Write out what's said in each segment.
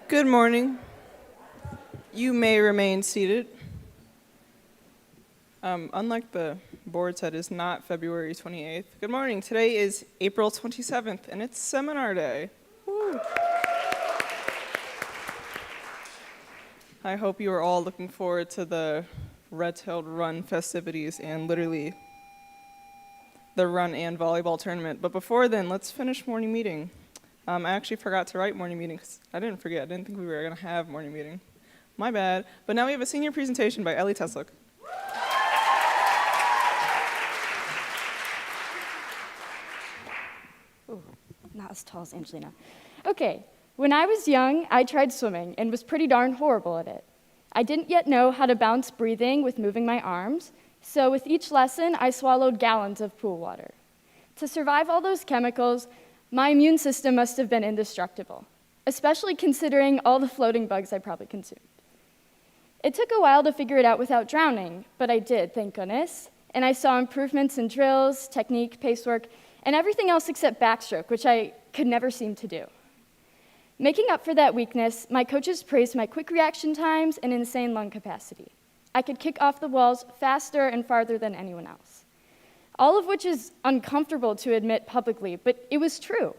Good morning. You may remain seated. Unlike the board said, it's not February 28th. Good morning. Today is April 27th, and it's seminar day. Woo. I hope you are all looking forward to the Red-Tailed Run festivities and literally the run and volleyball tournament. But before then, let's finish morning meeting. I actually forgot to write morning meeting because I didn't forget. I didn't think we were going to have morning meeting. My bad. But now we have a senior presentation by Ellie Teslick. Ooh, not as tall as Angelina. Okay, when I was young, I tried swimming and was pretty darn horrible at it. I didn't yet know how to balance breathing with moving my arms, so with each lesson, I swallowed gallons of pool water. To survive all those chemicals, my immune system must have been indestructible, especially considering all the floating bugs I probably consumed. It took a while to figure it out without drowning, but I did, thank goodness, and I saw improvements in drills, technique, pacework, and everything else except backstroke, which I could never seem to do. Making up for that weakness, my coaches praised my quick reaction times and insane lung capacity. I could kick off the walls faster and farther than anyone else. All of which is uncomfortable to admit publicly, but it was true.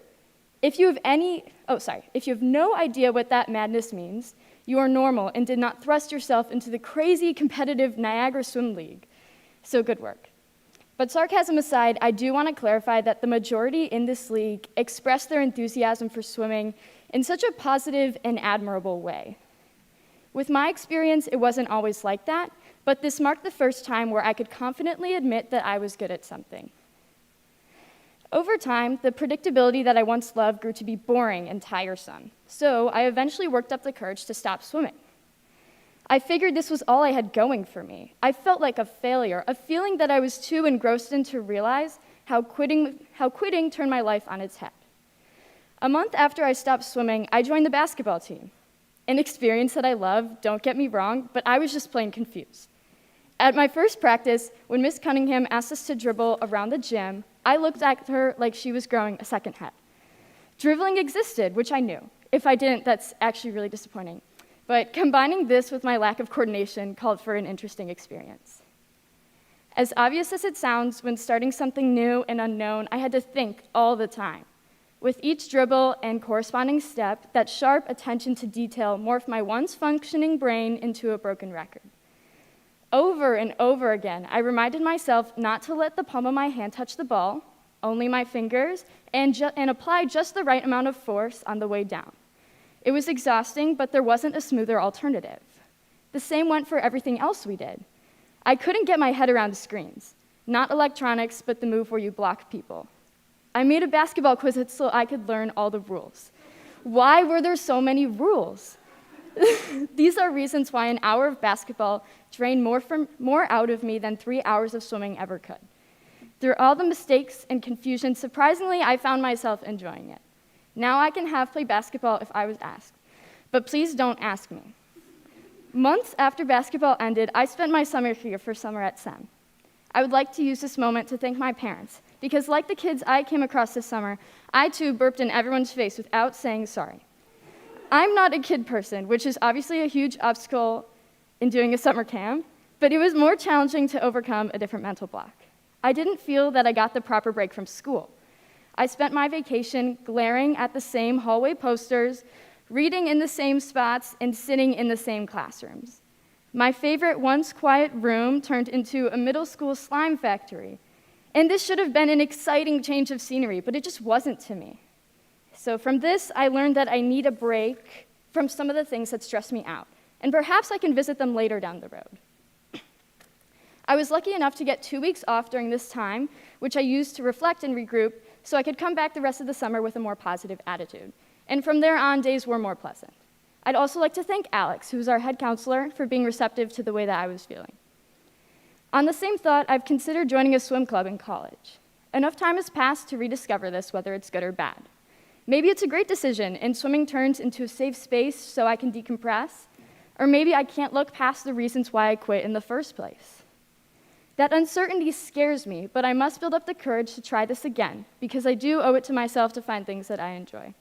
If you have no idea what that madness means, you are normal and did not thrust yourself into the crazy competitive Niagara Swim League. So good work. But sarcasm aside, I do want to clarify that the majority in this league expressed their enthusiasm for swimming in such a positive and admirable way. With my experience, it wasn't always like that, but this marked the first time where I could confidently admit that I was good at something. Over time, the predictability that I once loved grew to be boring and tiresome, so I eventually worked up the courage to stop swimming. I figured this was all I had going for me. I felt like a failure, a feeling that I was too engrossed in to realize how quitting turned my life on its head. A month after I stopped swimming, I joined the basketball team. An experience that I love, don't get me wrong, but I was just plain confused. At my first practice, when Miss Cunningham asked us to dribble around the gym, I looked at her like she was growing a second head. Dribbling existed, which I knew. If I didn't, that's actually really disappointing. But combining this with my lack of coordination called for an interesting experience. As obvious as it sounds, when starting something new and unknown, I had to think all the time. With each dribble and corresponding step, that sharp attention to detail morphed my once functioning brain into a broken record. Over and over again, I reminded myself not to let the palm of my hand touch the ball, only my fingers, and apply just the right amount of force on the way down. It was exhausting, but there wasn't a smoother alternative. The same went for everything else we did. I couldn't get my head around screens, not electronics, but the move where you block people. I made a basketball quiz so I could learn all the rules. Why were there so many rules? These are reasons why an hour of basketball drained more out of me than 3 hours of swimming ever could. Through all the mistakes and confusion, surprisingly, I found myself enjoying it. Now I can play basketball if I was asked, but please don't ask me. Months after basketball ended, I spent my summer here for summer at SEM. I would like to use this moment to thank my parents, because like the kids I came across this summer, I too burped in everyone's face without saying sorry. I'm not a kid person, which is obviously a huge obstacle in doing a summer camp, but it was more challenging to overcome a different mental block. I didn't feel that I got the proper break from school. I spent my vacation glaring at the same hallway posters, reading in the same spots, and sitting in the same classrooms. My favorite once quiet room turned into a middle school slime factory. And this should have been an exciting change of scenery, but it just wasn't to me. So from this, I learned that I need a break from some of the things that stress me out, and perhaps I can visit them later down the road. I was lucky enough to get 2 weeks off during this time, which I used to reflect and regroup, so I could come back the rest of the summer with a more positive attitude. And from there on, days were more pleasant. I'd also like to thank Alex, who's our head counselor, for being receptive to the way that I was feeling. On the same thought, I've considered joining a swim club in college. Enough time has passed to rediscover this, whether it's good or bad. Maybe it's a great decision and swimming turns into a safe space so I can decompress, or maybe I can't look past the reasons why I quit in the first place. That uncertainty scares me, but I must build up the courage to try this again, because I do owe it to myself to find things that I enjoy.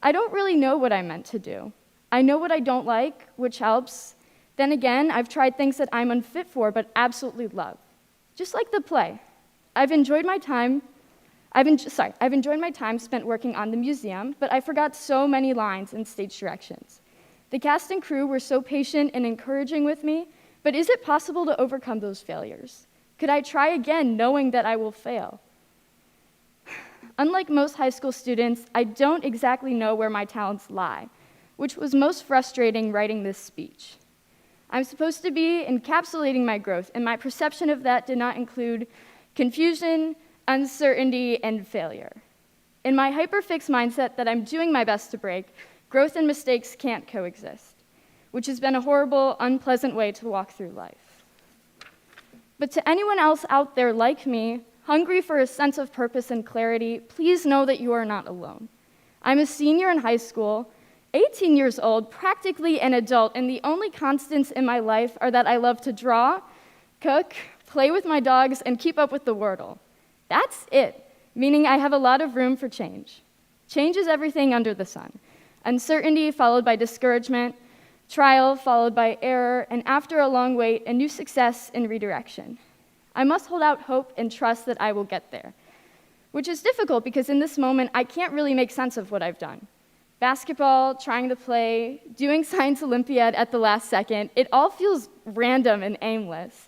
I don't really know what I'm meant to do. I know what I don't like, which helps. Then again, I've tried things that I'm unfit for but absolutely love. Just like the play. I've enjoyed my time spent working on the museum, but I forgot so many lines and stage directions. The cast and crew were so patient and encouraging with me, but is it possible to overcome those failures? Could I try again knowing that I will fail? Unlike most high school students, I don't exactly know where my talents lie, which was most frustrating writing this speech. I'm supposed to be encapsulating my growth, and my perception of that did not include confusion, uncertainty, and failure. In my hyperfixed mindset that I'm doing my best to break, growth and mistakes can't coexist, which has been a horrible, unpleasant way to walk through life. But to anyone else out there like me, hungry for a sense of purpose and clarity, please know that you are not alone. I'm a senior in high school, 18 years old, practically an adult, and the only constants in my life are that I love to draw, cook, play with my dogs, and keep up with the Wordle. That's it, meaning I have a lot of room for change. Change is everything under the sun. Uncertainty followed by discouragement, trial followed by error, and after a long wait, a new success and redirection. I must hold out hope and trust that I will get there, which is difficult because in this moment, I can't really make sense of what I've done. Basketball, trying to play, doing Science Olympiad at the last second, it all feels random and aimless.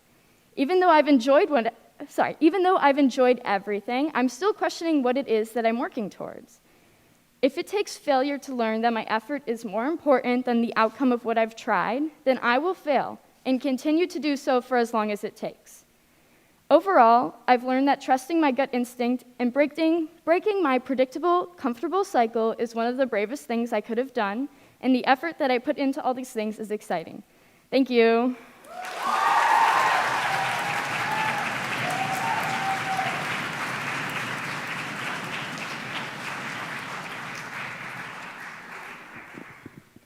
Even though I've enjoyed everything, I'm still questioning what it is that I'm working towards. If it takes failure to learn that my effort is more important than the outcome of what I've tried, then I will fail and continue to do so for as long as it takes. Overall, I've learned that trusting my gut instinct and breaking my predictable, comfortable cycle is one of the bravest things I could have done, and the effort that I put into all these things is exciting. Thank you.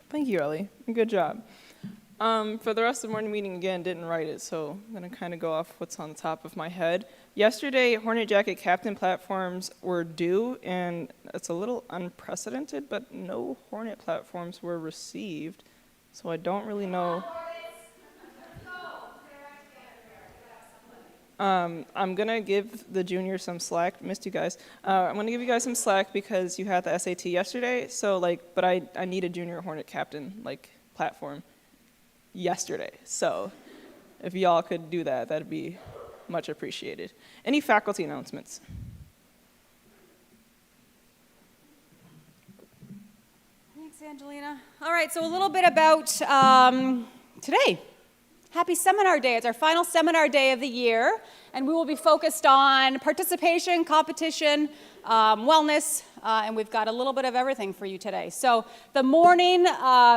Thank you, Ellie. Good job. For the rest of the morning meeting, again, didn't write it, so I'm going to kind of go off what's on the top of my head. Yesterday, Hornet Jacket Captain platforms were due, and it's a little unprecedented, but no Hornet platforms were received, so I don't really know. I'm going to give the juniors some slack. Missed you guys. I'm going to give you guys some slack because you had the SAT yesterday, but I need a junior Hornet Captain, platform yesterday. So if y'all could do that, that'd be much appreciated. Any faculty announcements? Thanks, Angelina. All right, so a little bit about today. Happy Seminar Day. It's our final seminar day of the year, and we will be focused on participation, competition, wellness, and we've got a little bit of everything for you today. So the morning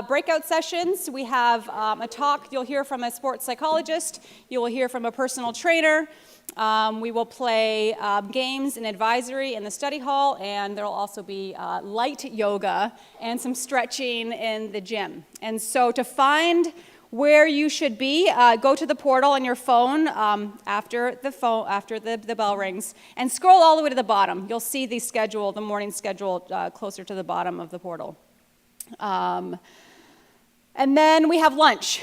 breakout sessions, we have a talk. You'll hear from a sports psychologist. You will hear from a personal trainer. We will play games and advisory in the study hall, and there will also be light yoga and some stretching in the gym. And so to find where you should be, go to the portal on your phone after the bell rings, and scroll all the way to the bottom. You'll see the morning schedule closer to the bottom of the portal. And then we have lunch.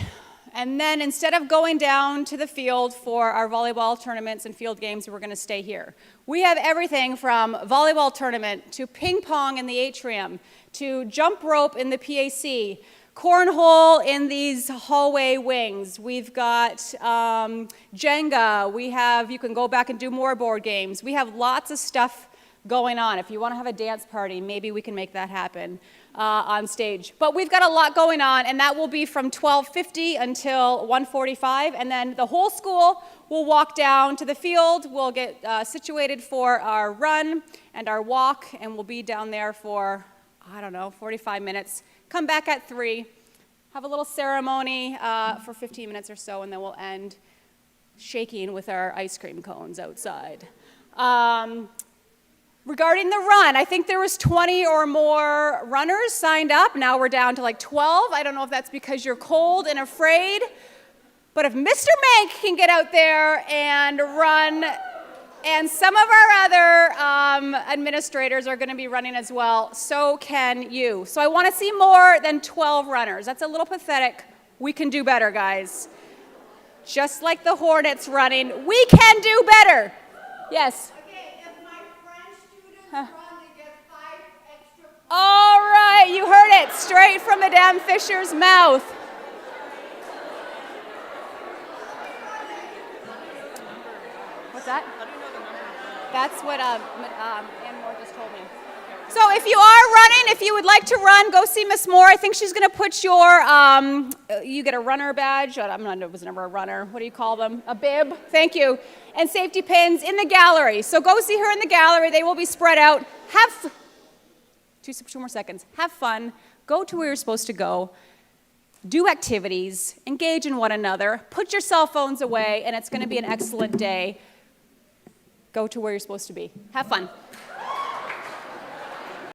And then instead of going down to the field for our volleyball tournaments and field games, we're going to stay here. We have everything from volleyball tournament to ping pong in the atrium to jump rope in the PAC, cornhole in these hallway wings. We've got Jenga. You can go back and do more board games. We have lots of stuff going on. If you want to have a dance party, maybe we can make that happen on stage. But we've got a lot going on, and that will be from 12:50 until 1:45, and then the whole school will walk down to the field. We'll get situated for our run and our walk, and we'll be down there for, 45 minutes. Come back at 3, have a little ceremony for 15 minutes or so, and then we'll end shaking with our ice cream cones outside. Regarding the run, I think there was 20 or more runners signed up. Now we're down to 12. I don't know if that's because you're cold and afraid, but if Mr. Mank can get out there and run And some of our other administrators are going to be running as well. So can you. So I want to see more than 12 runners. That's a little pathetic. We can do better, guys. Just like the Hornets running, we can do better. Yes. Okay, if my French students run, they get 5 extra points. All right, you heard it straight from Madame Fisher's mouth. What's that? That's what Ann Moore just told me. So if you are running, if you would like to run, go see Miss Moore. I think she's going to put your, you get a runner badge. I was never a runner. What do you call them? A bib. Thank you. And safety pins in the gallery. So go see her in the gallery. They will be spread out. Have 2 more seconds. Have fun. Go to where you're supposed to go. Do activities. Engage in one another. Put your cell phones away, and it's going to be an excellent day. Go to where you're supposed to be. Have fun.